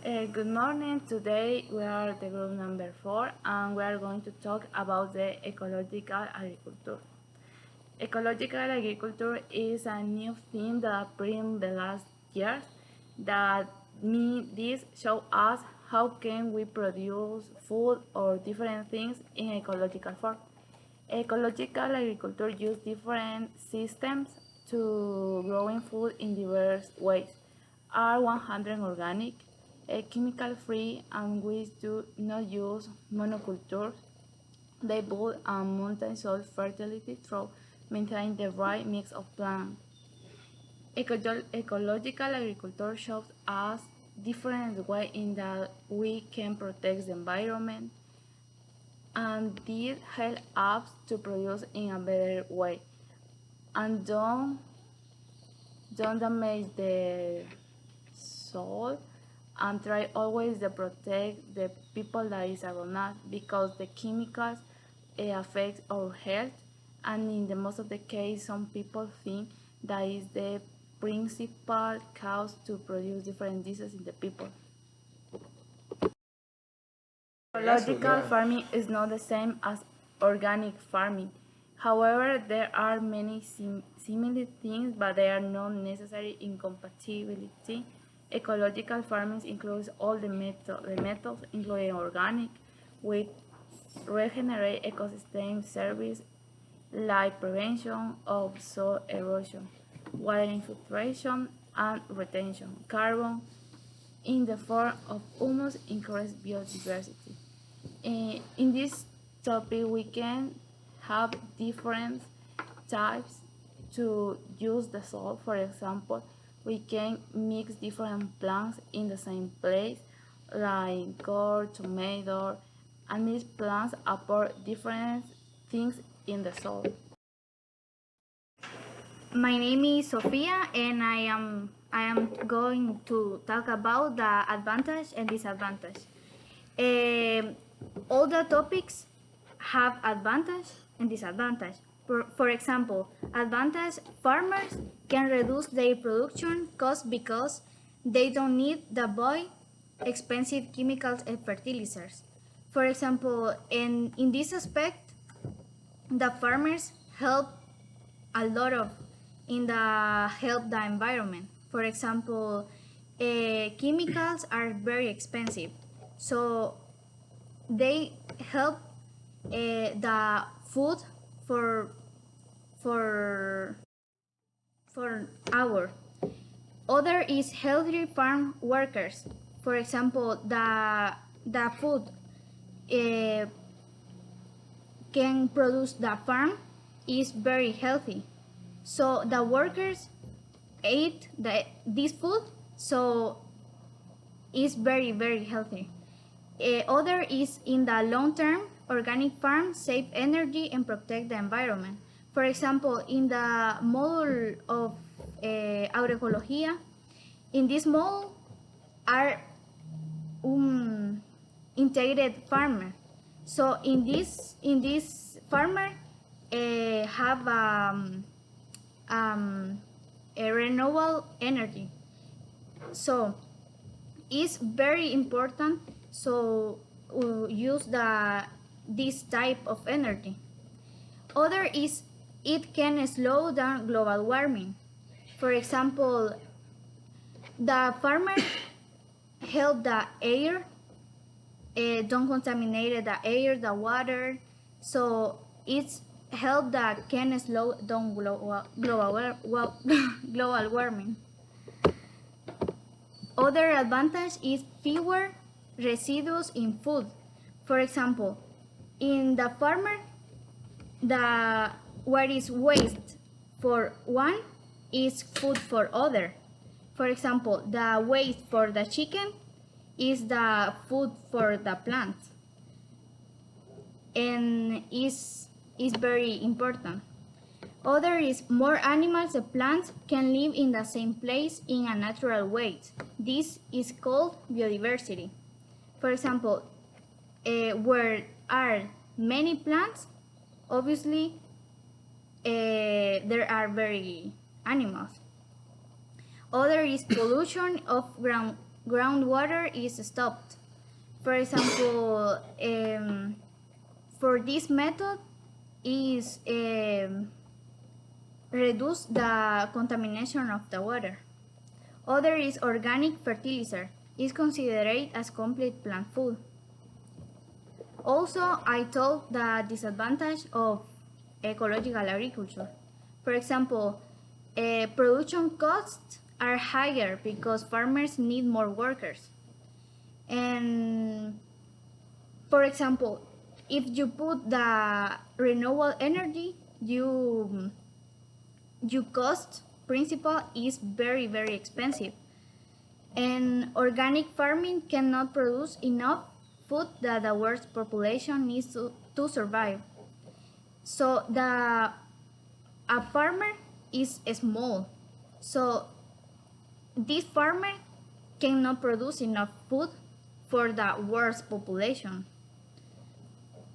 Good morning. Today we are the group number 4 and we are going to talk about the ecological agriculture. Ecological agriculture is a new thing that appeared in the last years that this show us how can we produce food or different things in ecological form. Ecological agriculture uses different systems to growing food in diverse ways. Are 100 organic, chemical-free, and we do not use monocultures. They build and multi-soil fertility through maintaining the right mix of plants. Ecological agriculture shows us different ways in that we can protect the environment, and this helps us to produce in a better way and don't damage the soil, and try always to protect the people that is around us because the chemicals affect our health, and in the most of the case some people think that is the principal cause to produce different diseases in the people. Ecological farming is not the same as organic farming. However, there are many similar things, but they are not necessarily incompatibility. Ecological farming includes all the methods, including organic, which regenerate ecosystem service like prevention of soil erosion, water infiltration and retention, carbon in the form of humus increased biodiversity. In this topic, we can have different types to use the soil. For example, we can mix different plants in the same place, like gourd, tomato, and these plants apport different things in the soil. My name is Sofia, and I am going to talk about the advantage and disadvantage. All the topics have advantage and disadvantage. For example, advantage: farmers can reduce their production costs because they don't need to buy expensive chemicals and fertilizers. For example, in this aspect, the farmers help a lot of in the help the environment. For example, chemicals are very expensive, so they help the food for our. Other is healthy farm workers. For example, the food can produce the farm is very healthy, so the workers eat this food, so it's very healthy. Other is in the long term, organic farm save energy and protect the environment. For example, in the model of agroecología, in this model are integrated farmer. So in this farmer have a renewable energy. So it's very important. So use this type of energy. Other is it can slow down global warming. For example, the farmer help the air, don't contaminate the air, the water. So it's help that can slow down global warming. Other advantage is fewer residues in food. For example, in the farmer, what is waste for one is food for other. For example, the waste for the chicken is the food for the plant, and is very important. Other is more animals and plants can live in the same place in a natural way. This is called biodiversity. For example, where are many plants, obviously there are very animals. Other is pollution of groundwater is stopped. For example, for this method is reduce the contamination of the water. Other is organic fertilizer. Is considered as complete plant food. Also, I told the disadvantage of ecological agriculture. For example, production costs are higher because farmers need more workers. And for example, if you put the renewable energy, you cost principal is very expensive. And organic farming cannot produce enough food that the world's population needs to survive. So a farmer is small. So this farmer cannot produce enough food for the world's population.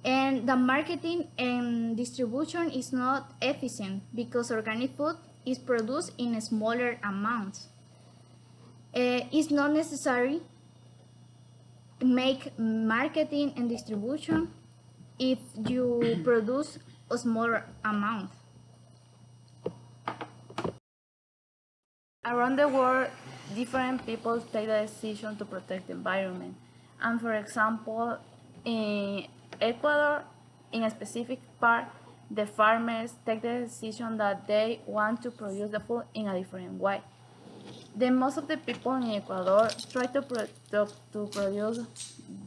And the marketing and distribution is not efficient because organic food is produced in smaller amounts. It's not necessary to make marketing and distribution if you produce a smaller amount. Around the world, different people take the decision to protect the environment. And for example, in Ecuador, in a specific part, the farmers take the decision that they want to produce the food in a different way. The most of the people in Ecuador try to produce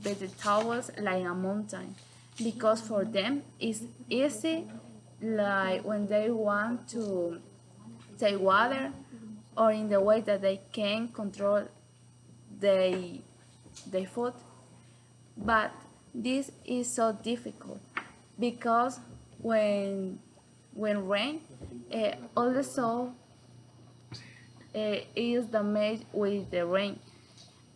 vegetables like a mountain because for them it's easy, like when they want to take water or in the way that they can control their food. But this is so difficult because when rain, all the soil is damaged with the rain.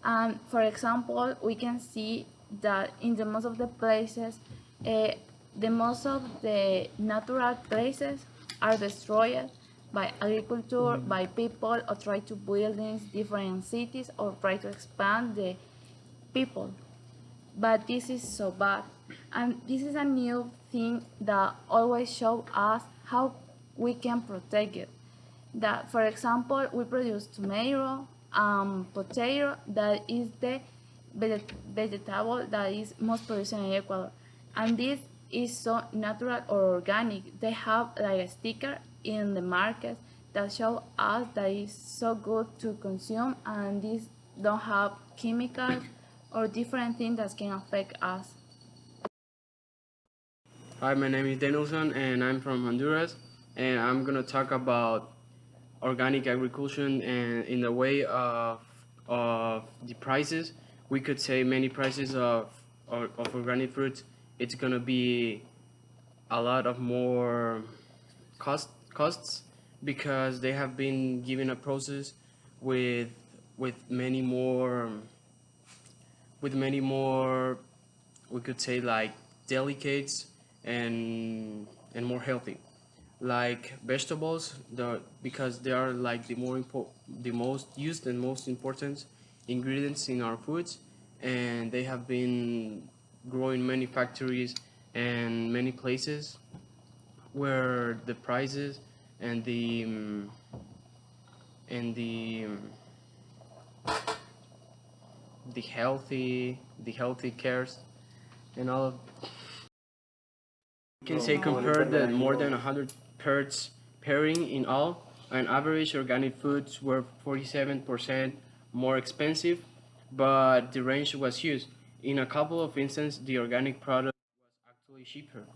And for example, we can see that in the most of the places, the most of the natural places are destroyed by agriculture, by people, or try to build in different cities, or try to expand the people. But this is so bad. And this is a new thing that always shows us how we can protect it. That, for example, we produce tomato, potato, that is the vegetable that is most produced in Ecuador. And this is so natural or organic. They have like a sticker in the market that show us that it's so good to consume and these don't have chemicals or different things that can affect us. Hi, my name is Denilson and I'm from Honduras, and I'm gonna talk about organic agriculture and in the way of the prices. We could say many prices of organic fruits. It's gonna be a lot of more costs because they have been given a process with many more we could say like delicates and more healthy, like vegetables, because they are like the most used and most important ingredients in our foods, and they have been growing many factories and many places where the prices and the healthy cares and all of. You can say compared that more than 100 pairs pairing in all, on average organic foods were 47% more expensive, but the range was huge. In a couple of instances, the organic product was actually cheaper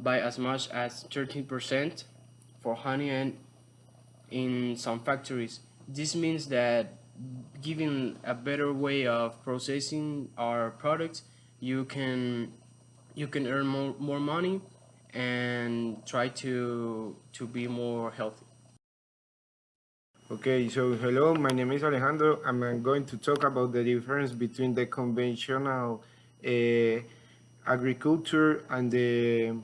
by as much as 13% for honey, and in some factories. This means that given a better way of processing our products, you can earn more money and try to be more healthy. Okay, so hello, my name is Alejandro, and I'm going to talk about the difference between the conventional agriculture and the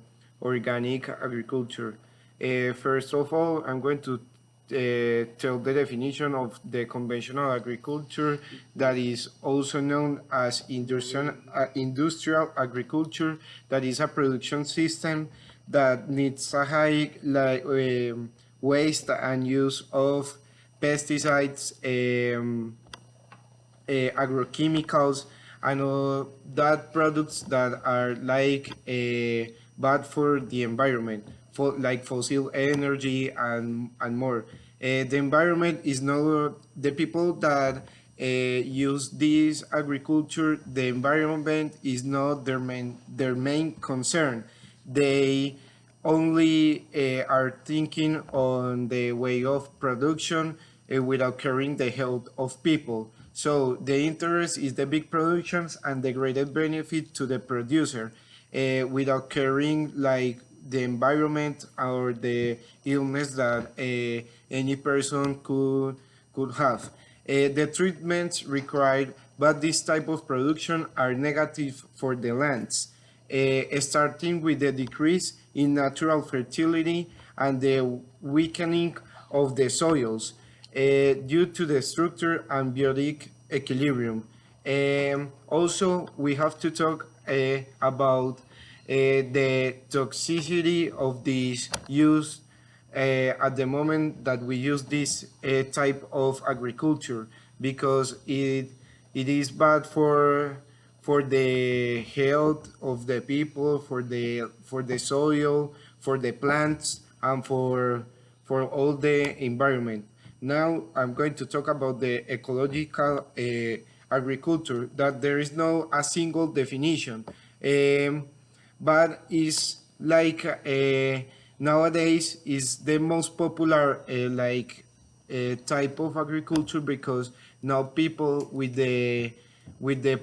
organic agriculture. First of all, I'm going to tell the definition of the conventional agriculture, that is also known as industrial agriculture, that is a production system that needs a high waste and use of pesticides, agrochemicals, and all that products that are bad for the environment, for like fossil energy and more. The environment is not the people that use this agriculture. The environment is not their main concern. They only are thinking on the way of production without caring the health of people. So the interest is the big productions and the greatest benefit to the producer, without caring like the environment or the illness that any person could have. The treatments required by this type of production are negative for the lands, starting with the decrease in natural fertility and the weakening of the soils due to the structure and biotic equilibrium. Also, we have to talk about the toxicity of this use at the moment that we use this type of agriculture, because it is bad for the health of the people, for the soil, for the plants, and for all the environment. Now I'm going to talk about the ecological agriculture, that there is no a single definition, but is like nowadays is the most popular type of agriculture, because now people with the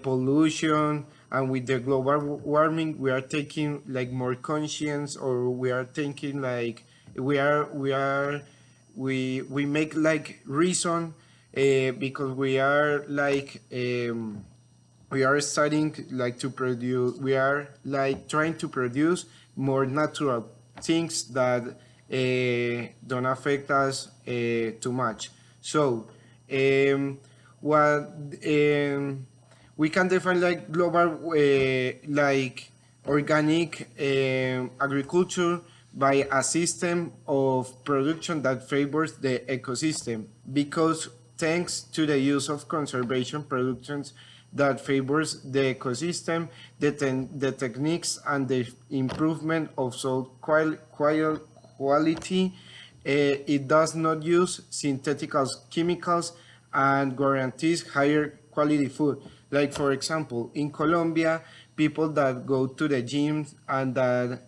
pollution and with the global warming, we are taking like more conscience, or we are thinking like we make like reason, because we are we are starting like to produce, we are like trying to produce more natural things that don't affect us too much. So what we can define like global like organic agriculture by a system of production that favors the ecosystem, because thanks to the use of conservation productions that favors the ecosystem, the techniques and the improvement of soil quality, it does not use synthetic chemicals and guarantees higher quality food. Like for example, in Colombia, people that go to the gym and that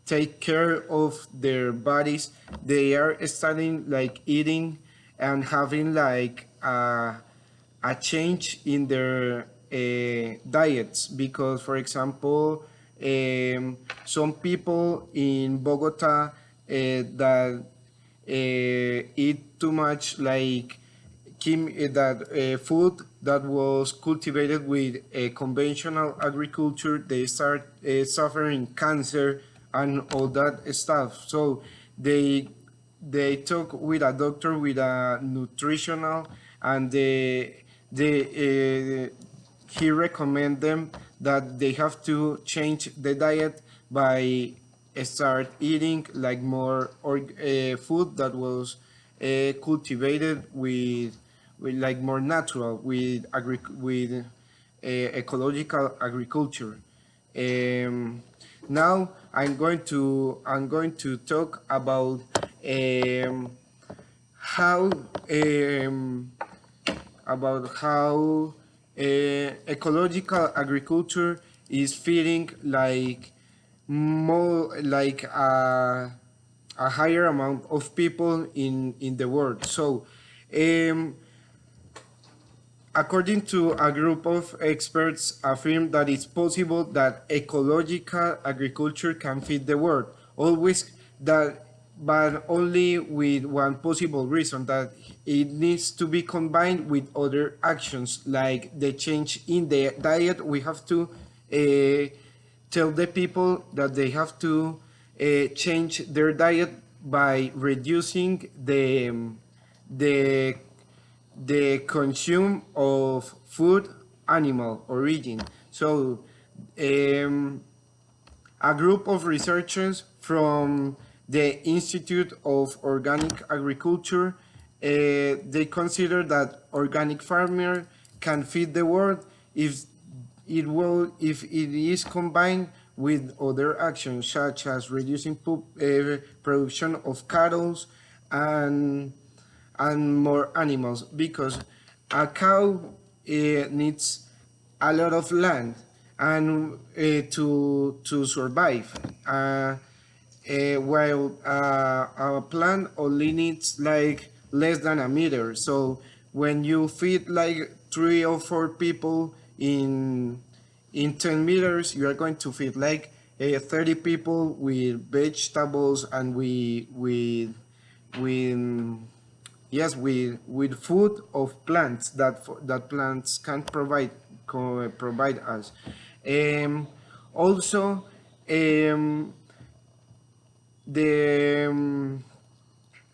take care of their bodies, they are starting like eating and having like a change in their diets, because for example, some people in Bogota that eat too much like food that was cultivated with a conventional agriculture, they start suffering cancer and all that stuff. So they talk with a doctor, with a nutritional, and he recommend them that they have to change the diet by start eating like more food that was cultivated with like more natural, with ecological agriculture. Now I'm going to talk about how ecological agriculture is feeding like more like a higher amount of people in the world. So according to a group of experts, affirm that it's possible that ecological agriculture can feed the world. Always that, but only with one possible reason, that it needs to be combined with other actions, like the change in the diet. We have to tell the people that they have to change their diet by reducing the the consume of food animal origin. So a group of researchers from the Institute of Organic Agriculture, they consider that organic farmer can feed the world if it is combined with other actions such as reducing production of cattle and and more animals, because a cow needs a lot of land and to survive. While a plant only needs like less than a meter. So when you feed like 3 or 4 people in 10 meters, you are going to feed like 30 people with vegetables and with yes, with food of plants that plants can provide us. Um, Also, um, the um,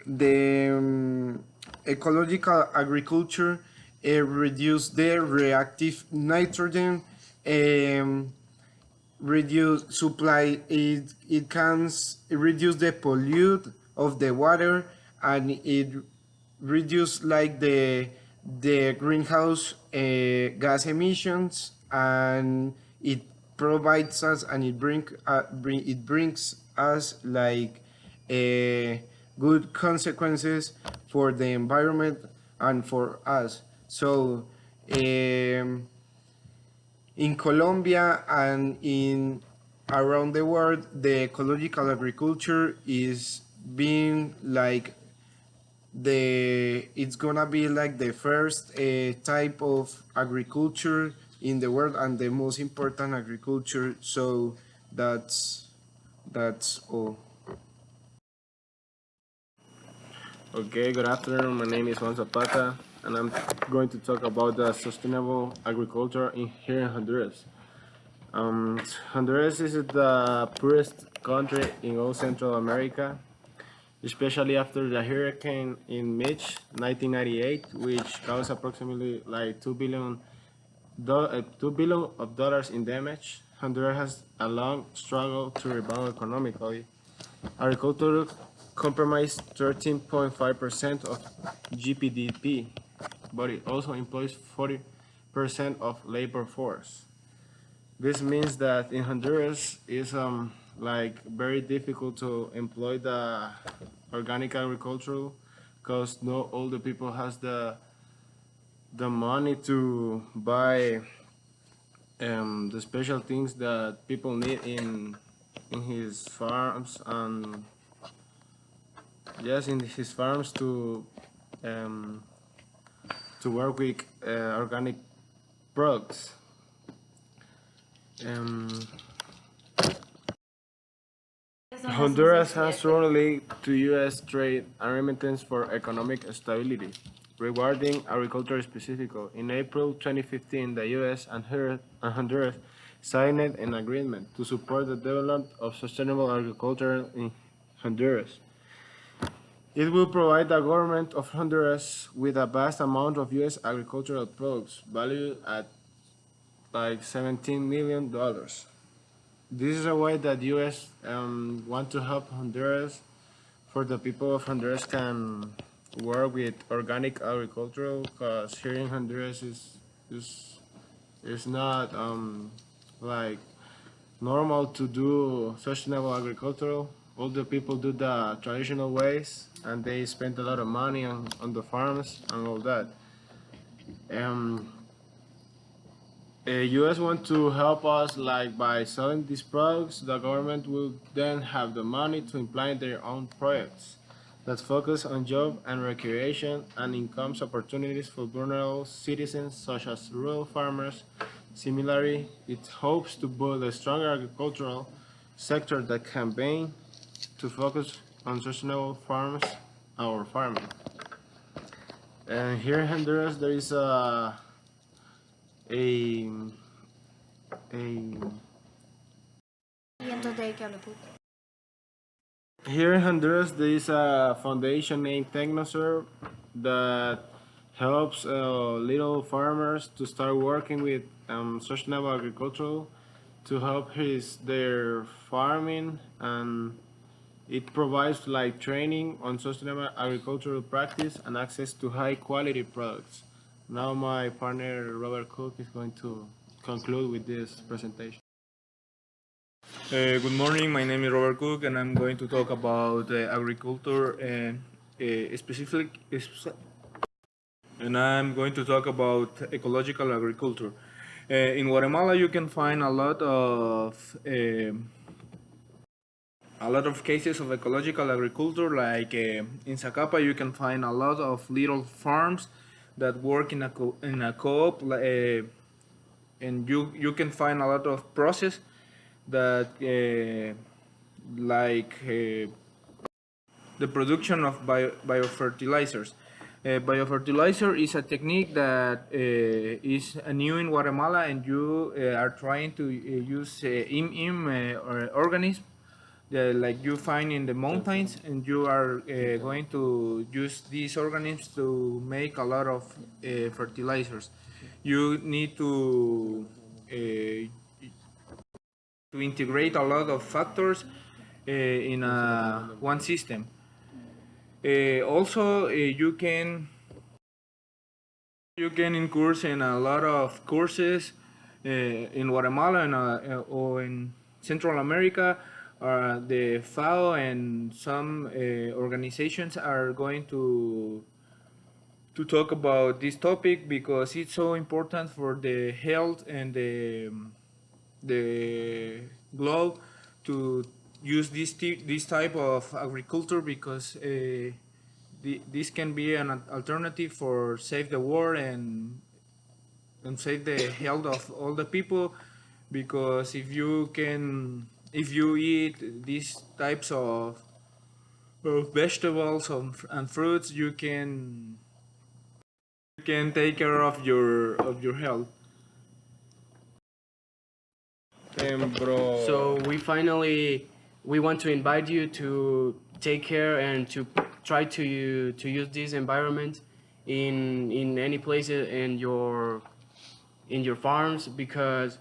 the ecological agriculture reduce the reactive nitrogen, um, reduce supply. It can reduce the pollute of the water, and it reduce like the greenhouse gas emissions, and it provides us and it brings us like good consequences for the environment and for us. So in Colombia and in around the world, the ecological agriculture is being like it's gonna be like the first type of agriculture in the world and the most important agriculture. So that's that's all. Okay, good afternoon. My name is Juan Zata, and I'm going to talk about the sustainable agriculture here in Honduras. Honduras is the poorest country in all Central America, especially after the hurricane in March 1998, which caused approximately like $2 billion of dollars in damage. Honduras has a long struggle to rebound economically. Agriculture compromises 13.5% of GDP, but it also employs 40% of labor force. This means that in Honduras it's like very difficult to employ the organic agriculture because not all the people has the money to buy the special things that people need in his farms, and yes, in his farms um, to work with organic products. Um, Honduras has strongly to U.S. trade arrangements for economic stability. Regarding agriculture specifically, in April 2015, the U.S. and Honduras signed an agreement to support the development of sustainable agriculture in Honduras. It will provide the government of Honduras with a vast amount of U.S. agricultural products valued at like $17 million. This is a way that U.S. Want to help Honduras for the people of Honduras can work with organic agriculture, because here in Honduras is not like normal to do sustainable agriculture. All the people do the traditional ways, and they spend a lot of money on the farms and all that. Um, U.S. want to help us like by selling these products. The government will then have the money to implement their own projects that focus on job and recreation and income opportunities for vulnerable citizens such as rural farmers. Similarly, it hopes to build a stronger agricultural sector that campaign to focus on sustainable farms or farming. And here in Honduras, there is a Y entonces, ¿qué hablo? Here in Honduras, there is a foundation named TechnoServe that helps little farmers to start working with sustainable agriculture to help their farming, and it provides like training on sustainable agricultural practice and access to high quality products. Now my partner Robert Cook is going to conclude with this presentation. Good morning, my name is Robert Cook and I'm going to talk about agriculture and I'm going to talk about ecological agriculture. In Guatemala you can find a lot of cases of ecological agriculture, like in Zacapa you can find a lot of little farms that work in a co-op, and you can find a lot of process that the production of biofertilizers. Biofertilizer is a technique that is new in Guatemala, and you are trying to use organisms like you find in the mountains, and you are going to use these organisms to make a lot of fertilizers. You need to integrate a lot of factors in one system. Also, you can incurs in a lot of courses in Guatemala or in Central America. The FAO and some organizations are going to talk about this topic because it's so important for the health and the globe to use this type of agriculture, because this can be an alternative for save the world and save the health of all the people. Because if you eat these types of vegetables and fruits, you can take care of your health. Bro. So we want to invite you to take care and to try to use this environment in any places in your farms, because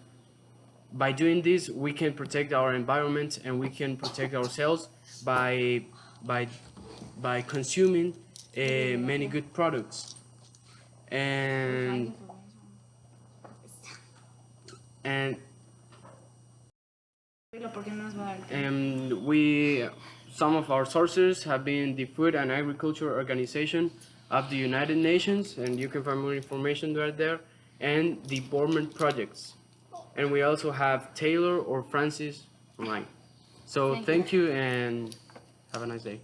by doing this we can protect our environment and we can protect ourselves by consuming many good products. And some of our sources have been the Food and Agriculture Organization of the United Nations, and you can find more information right there, and the Borman Projects. And we also have Taylor or Francis online. So thank you and have a nice day.